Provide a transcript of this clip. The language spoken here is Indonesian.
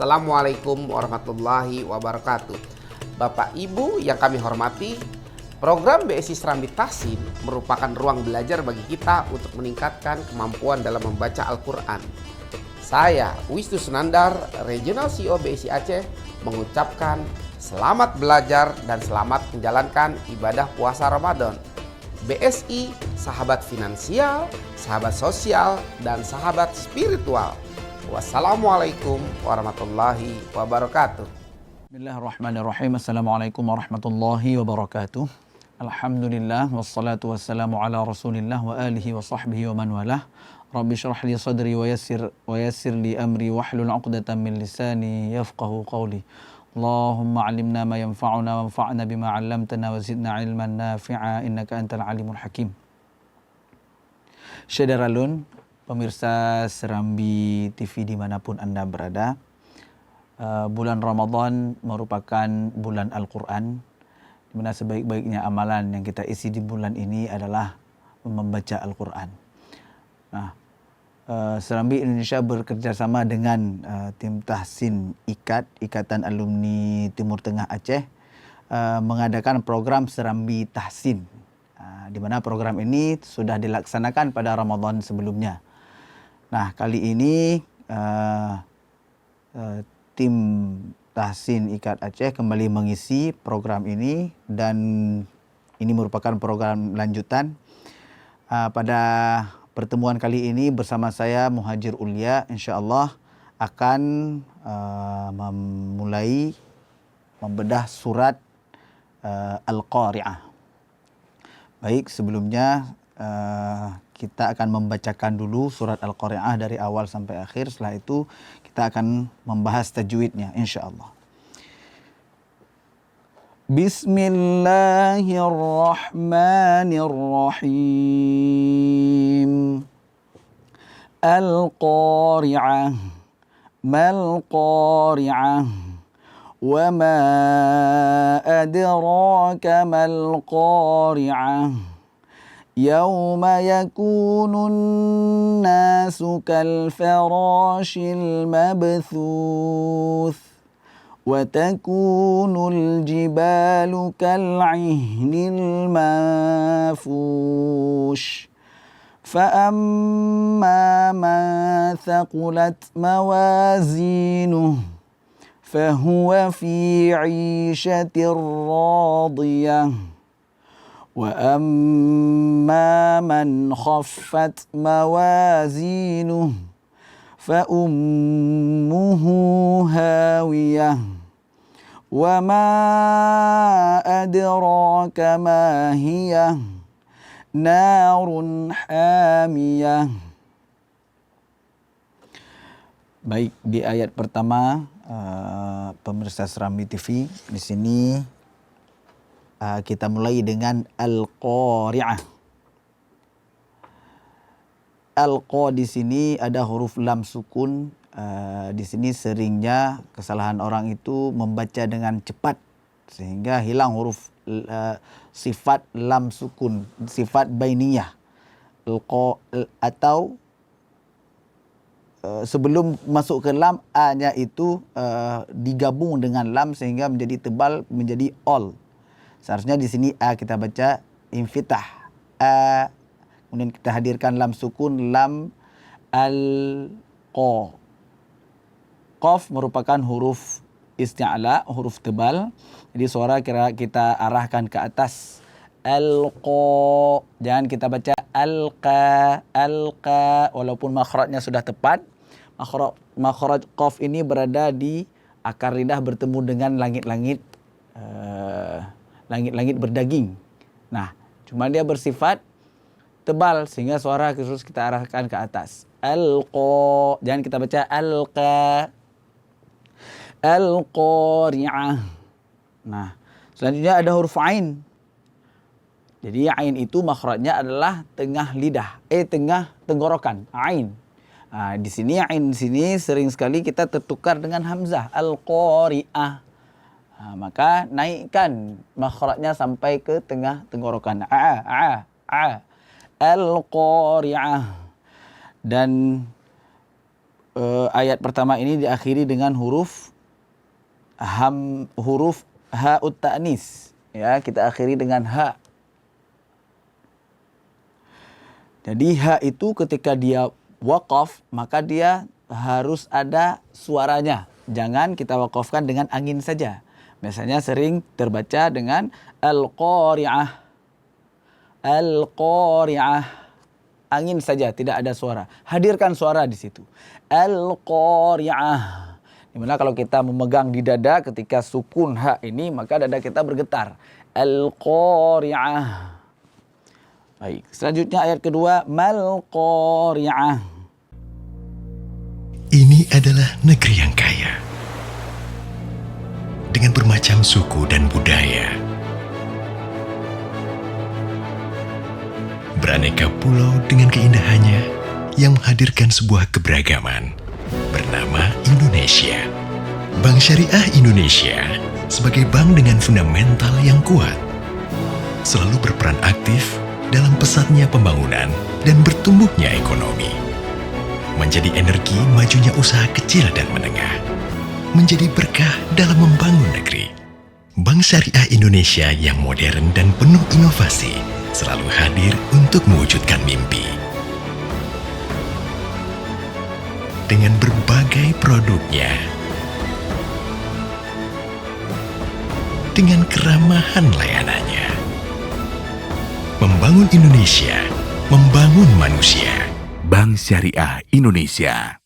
Assalamualaikum warahmatullahi wabarakatuh. Bapak Ibu yang kami hormati, program BSI Serambi Tahsin merupakan ruang belajar bagi kita untuk meningkatkan kemampuan dalam membaca Al-Quran. Saya, Wisnu Sunandar, Regional CEO BSI Aceh, mengucapkan selamat belajar dan selamat menjalankan ibadah puasa Ramadan. BSI, sahabat finansial, sahabat sosial, dan sahabat spiritual. Wassalamualaikum warahmatullahi wabarakatuh. Bismillahirrahmanirrahim. Assalamualaikum warahmatullahi wabarakatuh. Alhamdulillah wassalatu wassalamu ala Rasulillah wa alihi wa sahbihi wa man walah. Rabbi shrah li sadri wa yassir li amri wahlul 'uqdatam min lisani yafqahu qawli. Allahumma 'allimna ma yanfa'una wanfa'na bima 'allamtana wa zidna 'ilman nafi'a innaka antal alimul hakim. Syederalun, pemirsa Serambi TV dimanapun Anda berada, bulan Ramadan merupakan bulan Al-Quran, di mana sebaik-baiknya amalan yang kita isi di bulan ini adalah membaca Al-Quran. Nah, Serambi Indonesia bekerjasama dengan tim Tahsin Ikatan Alumni Timur Tengah Aceh, mengadakan program Serambi Tahsin, di mana program ini sudah dilaksanakan pada Ramadan sebelumnya. Nah, kali ini tim Tahsin Ikat Aceh kembali mengisi program ini, dan ini merupakan program lanjutan. Pada pertemuan kali ini bersama saya Muhajir Ulia, insyaAllah akan memulai membedah surat Al-Qari'ah. Baik, sebelumnya kita akan membacakan dulu surat Al-Qari'ah dari awal sampai akhir. Setelah itu kita akan membahas tajwidnya insyaAllah. Bismillahirrahmanirrahim. Al-Qari'ah. Mal-Qari'ah. Wa ma adraka mal-Qari'ah. يوم يكون الناس كالفراش المبثوث وتكون الجبال كالعهن المنفوش فأما من ثقلت موازينه فهو في عيشة راضية وأما من خفت موازينه فأمه هاوية وما أدراك ما هي نار حامية. Baik, di ayat pertama pemirsa Serambi TV, di sini kita mulai dengan Al-Qari'ah. Al-Qa di sini ada huruf lam sukun. Di sini seringnya kesalahan orang itu membaca dengan cepat sehingga hilang huruf sifat lam sukun, sifat bainiyah. Al-Qa atau sebelum masuk ke lam, a-nya itu digabung dengan lam sehingga menjadi tebal, menjadi all. Seharusnya di sini a kita baca infitah a, kemudian kita hadirkan lam sukun lam al-qa. Qaf merupakan huruf isti'la, huruf tebal. Jadi suara kita arahkan ke atas. Al-qa. Jangan kita baca al-qa, al-qa, walaupun makhrajnya sudah tepat. Makhraj qaf ini berada di akar lidah bertemu dengan langit-langit langit-langit berdaging. Nah, cuma dia bersifat tebal sehingga suara terus kita arahkan ke atas. Al-qa. Jangan kita baca al-qa. Al-Qari'ah. Nah, selanjutnya ada huruf ain. Jadi ain itu makhrajnya adalah tengah lidah, tengah tenggorokan, ain. Nah, di sini ain di sini sering sekali kita tertukar dengan hamzah, al-Qari'ah. Maka naikkan makhrajnya sampai ke tengah tenggorokan. Al-Qari'ah. Dan ayat pertama ini diakhiri dengan huruf ha'ut ta'nis. Ya, kita akhiri dengan ha. Jadi ha itu ketika dia waqaf, maka dia harus ada suaranya. Jangan kita waqafkan dengan angin saja. Biasanya sering terbaca dengan al-qari'ah. Al-qari'ah. Angin saja, tidak ada suara. Hadirkan suara di situ. Al-qari'ah. Dimana kalau kita memegang di dada ketika sukun ha ini, maka dada kita bergetar. Al-qari'ah. Baik, selanjutnya ayat kedua, mal-qari'ah. Ini adalah negeri yang kaya dengan bermacam suku dan budaya. Beraneka pulau dengan keindahannya yang menghadirkan sebuah keberagaman bernama Indonesia. Bank Syariah Indonesia sebagai bank dengan fundamental yang kuat selalu berperan aktif dalam pesatnya pembangunan dan bertumbuhnya ekonomi. Menjadi energi majunya usaha kecil dan menengah. Menjadi berkah dalam membangun negeri. Bank Syariah Indonesia yang modern dan penuh inovasi selalu hadir untuk mewujudkan mimpi. Dengan berbagai produknya. Dengan keramahan layanannya. Membangun Indonesia, membangun manusia. Bank Syariah Indonesia.